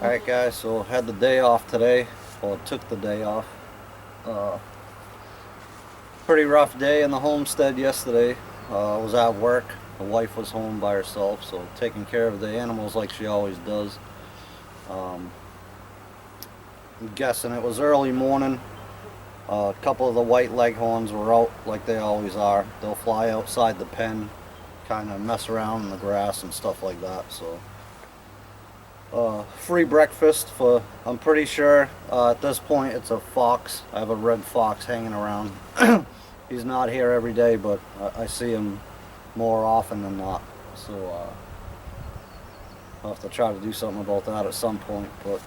Alright guys, so had the day off today, well took the day off. Pretty rough day in the homestead yesterday. I was at work, the wife was home by herself, so taking care of the animals like she always does. I'm guessing it was early morning. A couple of the white leghorns were out like they always are. They'll fly outside the pen, kind of mess around in the grass and stuff like that. So free breakfast for, I'm pretty sure at this point it's a fox. I have a red fox hanging around. He's not here every day, but I see him more often than not. So I'll have to try to do something about that at some point. But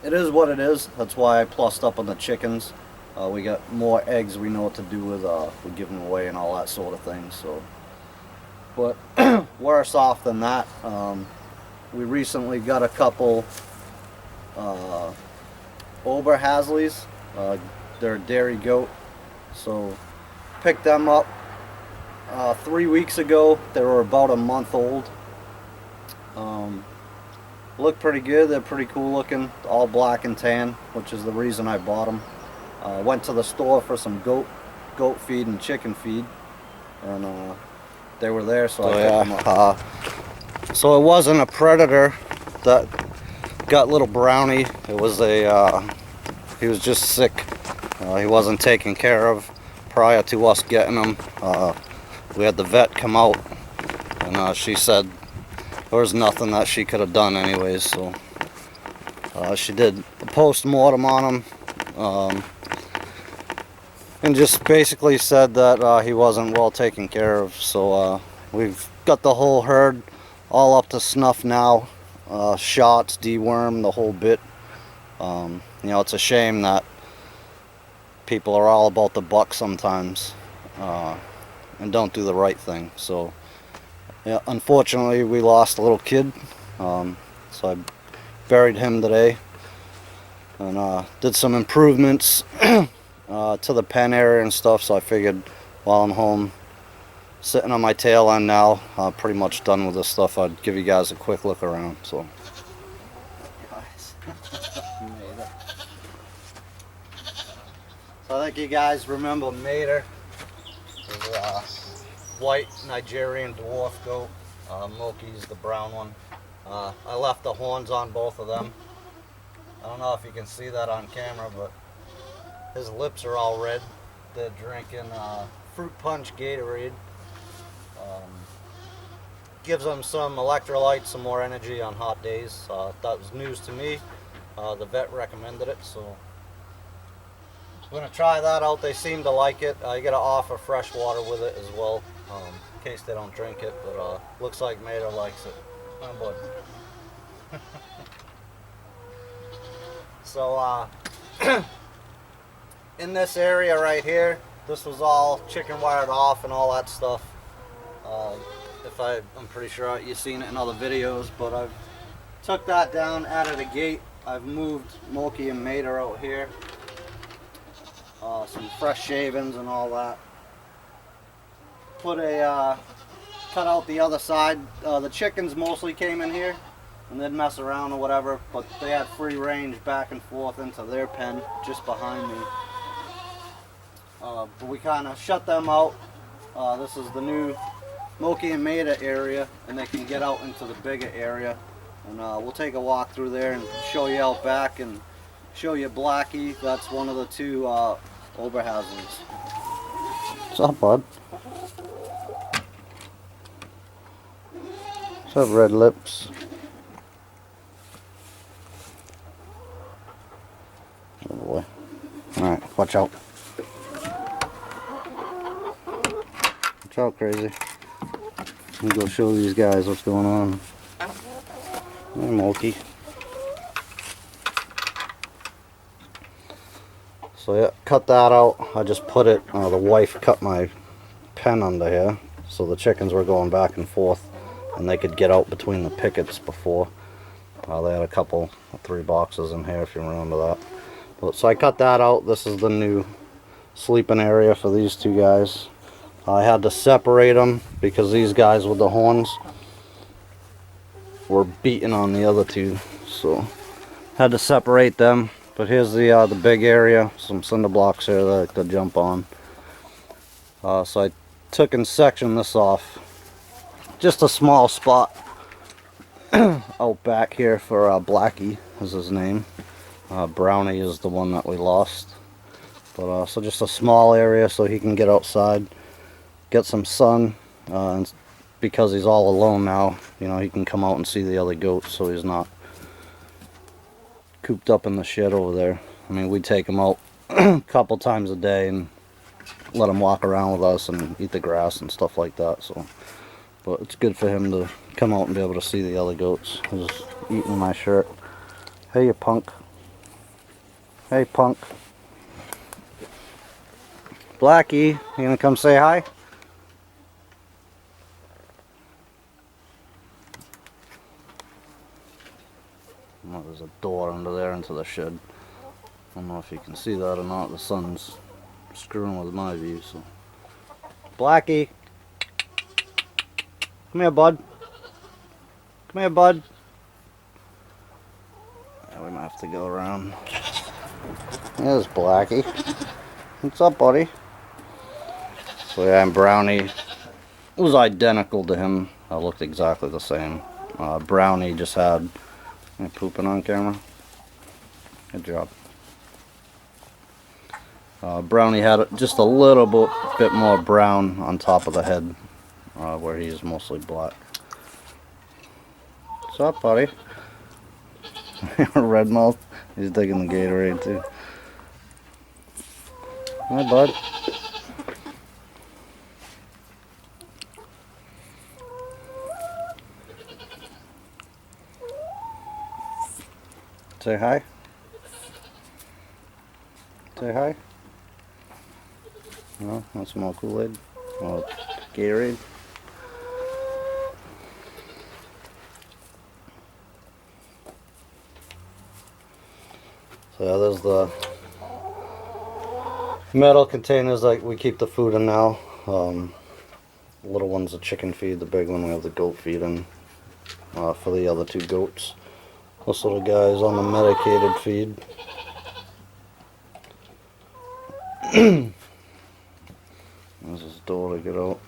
it is what it is. That's why I plussed up on the chickens. We got more eggs we know what to do with. We give them away and all that sort of thing. So, but worse off than that. We recently got a couple Oberhasleys. They're a dairy goat. So picked them up 3 weeks ago. They were about a month old. Look pretty good. They're pretty cool looking. All black and tan, which is the reason I bought them. Went to the store for some goat feed and chicken feed, and they were there, so I picked them up. So it wasn't a predator that got little Brownie. It was he was just sick. He wasn't taken care of prior to us getting him. We had the vet come out, and she said there was nothing that she could have done anyways. So she did a post-mortem on him, and just basically said that he wasn't well taken care of. So we've got the whole herd all up to snuff now. Shots, deworm, the whole bit. You know, it's a shame that people are all about the buck sometimes and don't do the right thing. So yeah, unfortunately we lost a little kid, so I buried him today and did some improvements to the pen area and stuff. So I figured while I'm home sitting on my tail end now, pretty much done with this stuff, I'd give you guys a quick look around. So I think you guys remember Mater. There's a white Nigerian dwarf goat. Moki's the brown one. I left the horns on both of them. I don't know if you can see that on camera, but his lips are all red. They're drinking fruit punch Gatorade. Gives them some electrolytes, some more energy on hot days. That was news to me. The vet recommended it, so I'm going to try that out. They seem to like it. You got to offer fresh water with it as well, in case they don't drink it, but looks like Mater likes it. Oh, bud. So in this area right here, this was all chicken wired off and all that stuff. I'm pretty sure you've seen it in other videos, but I've took that down, added a gate. I've moved Moki and Mater out here. Some fresh shavings and all that. Cut out the other side. The chickens mostly came in here and they'd mess around or whatever, but they had free range back and forth into their pen just behind me. But we kind of shut them out. This is the new Moki and Mater area, and they can get out into the bigger area. And we'll take a walk through there and show you out back and show you Blackie. That's one of the two Oberhasleys. What's up, bud? What's up, Red Lips? Oh boy. Alright, watch out. Watch out, crazy. Let me go show these guys what's going on. Hey, Moki. So yeah, cut that out. I just put it, the wife cut my pen under here, so the chickens were going back and forth and they could get out between the pickets before. They had a couple, 3 boxes in here if you remember that. But, so I cut that out. This is the new sleeping area for these two guys. I had to separate them because these guys with the horns, were beating on the other two, so had to separate them. But here's the big area, some cinder blocks here that I could jump on. So I took and sectioned this off. Just a small spot out back here for Blackie is his name. Brownie is the one that we lost. But so just a small area so he can get outside, get some sun, and because he's all alone now, you know, he can come out and see the other goats, so he's not cooped up in the shed over there. I mean, we take him out a couple times a day and let him walk around with us and eat the grass and stuff like that. So, but it's good for him to come out and be able to see the other goats. He's eating my shirt. Hey, you punk. Hey, punk. Blackie, you gonna come say hi? Oh, there's a door under there into the shed. I don't know if you can see that or not. The sun's screwing with my view. So, Blackie, come here, bud. Come here, bud. Yeah, we might have to go around. There's Blackie. What's up, buddy? So yeah, and Brownie was identical to him. I looked exactly the same. Brownie just had pooping on camera. Good job. Brownie had just a little bit more brown on top of the head, where he's mostly black. What's up, buddy? Red mouth. He's digging the Gatorade too. Hi, bud. Say hi. Say hi. No, want some more Kool-Aid? Oh, Gatorade. So yeah, there's the metal containers that we keep the food in now. The little one's the chicken feed, the big one we have the goat feed in for the other two goats. This little guy is on the medicated feed. There's his door to get out.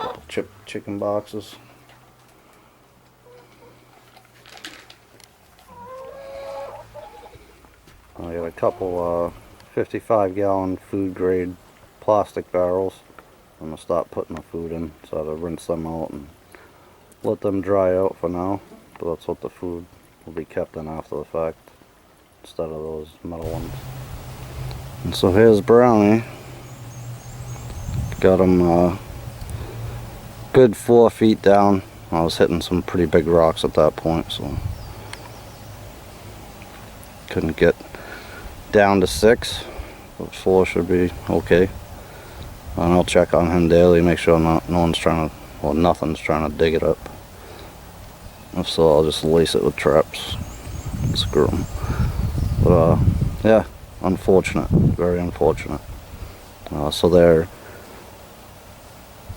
Couple chicken boxes. I got a couple 55-gallon food grade plastic barrels. I'm gonna stop putting the food in, so I have to rinse them out and let them dry out for now. But that's what the food will be kept in after the fact, instead of those metal ones. And so here's Brownie. Got him good 4 feet down. I was hitting some pretty big rocks at that point, so couldn't get down to 6, but 4 should be okay. And I'll check on him daily, make sure no one's trying to, well, nothing's trying to dig it up. If so, I'll just lace it with traps and screw them. But yeah, unfortunate, very unfortunate. So they're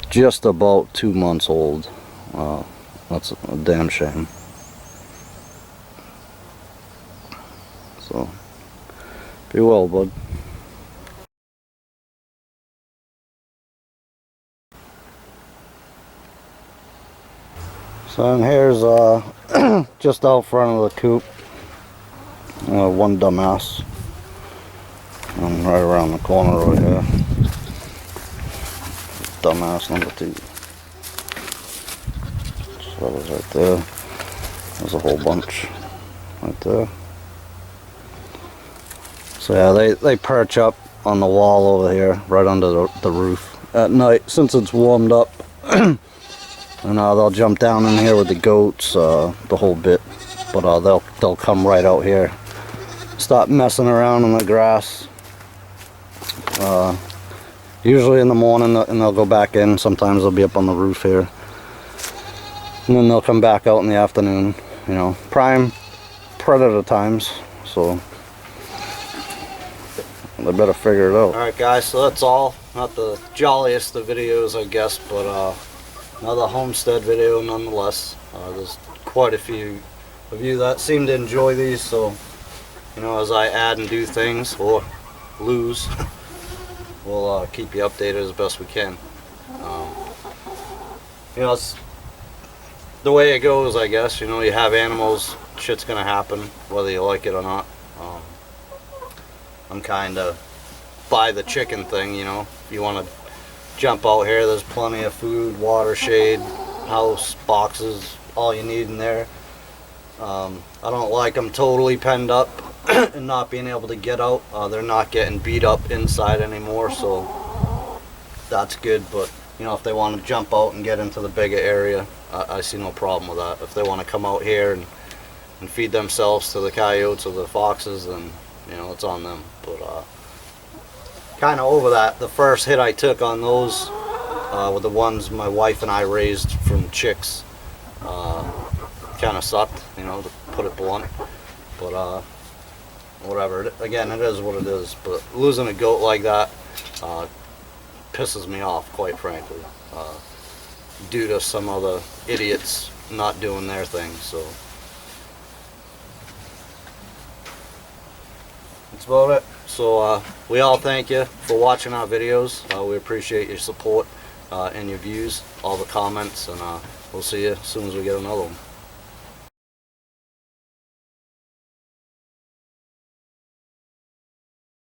just about 2 months old. That's a damn shame. So be well, bud. So and here's just out front of the coop, one dumbass, and right around the corner right here, dumbass number 2. So that was right there. There's a whole bunch right there. So yeah, they perch up on the wall over here, right under the roof at night, since it's warmed up. And they'll jump down in here with the goats, the whole bit. But they'll come right out here, stop messing around in the grass. Usually in the morning, and they'll go back in. Sometimes they'll be up on the roof here, and then they'll come back out in the afternoon. You know, prime predator times. So they better figure it out. Alright guys, so that's all. Not the jolliest of videos, I guess, but Another homestead video nonetheless. There's quite a few of you that seem to enjoy these, so you know, as I add and do things or lose, we'll keep you updated as best we can. You know, it's the way it goes, I guess. You know, you have animals, shit's gonna happen whether you like it or not. I'm kind of by the chicken thing, you know. If you want to jump out here, there's plenty of food, water, shade, house, boxes, all you need in there. I don't like them totally penned up and not being able to get out. They're not getting beat up inside anymore, so that's good. But you know, if they want to jump out and get into the bigger area, I see no problem with that. If they want to come out here and feed themselves to the coyotes or the foxes, then you know, it's on them. But kind of over that. The first hit I took on those were the ones my wife and I raised from chicks. Kind of sucked, you know, to put it blunt. But whatever. Again, it is what it is. But losing a goat like that pisses me off, quite frankly, due to some other idiots not doing their thing. So that's about it. So we all thank you for watching our videos. We appreciate your support and your views, all the comments, and we'll see you as soon as we get another one.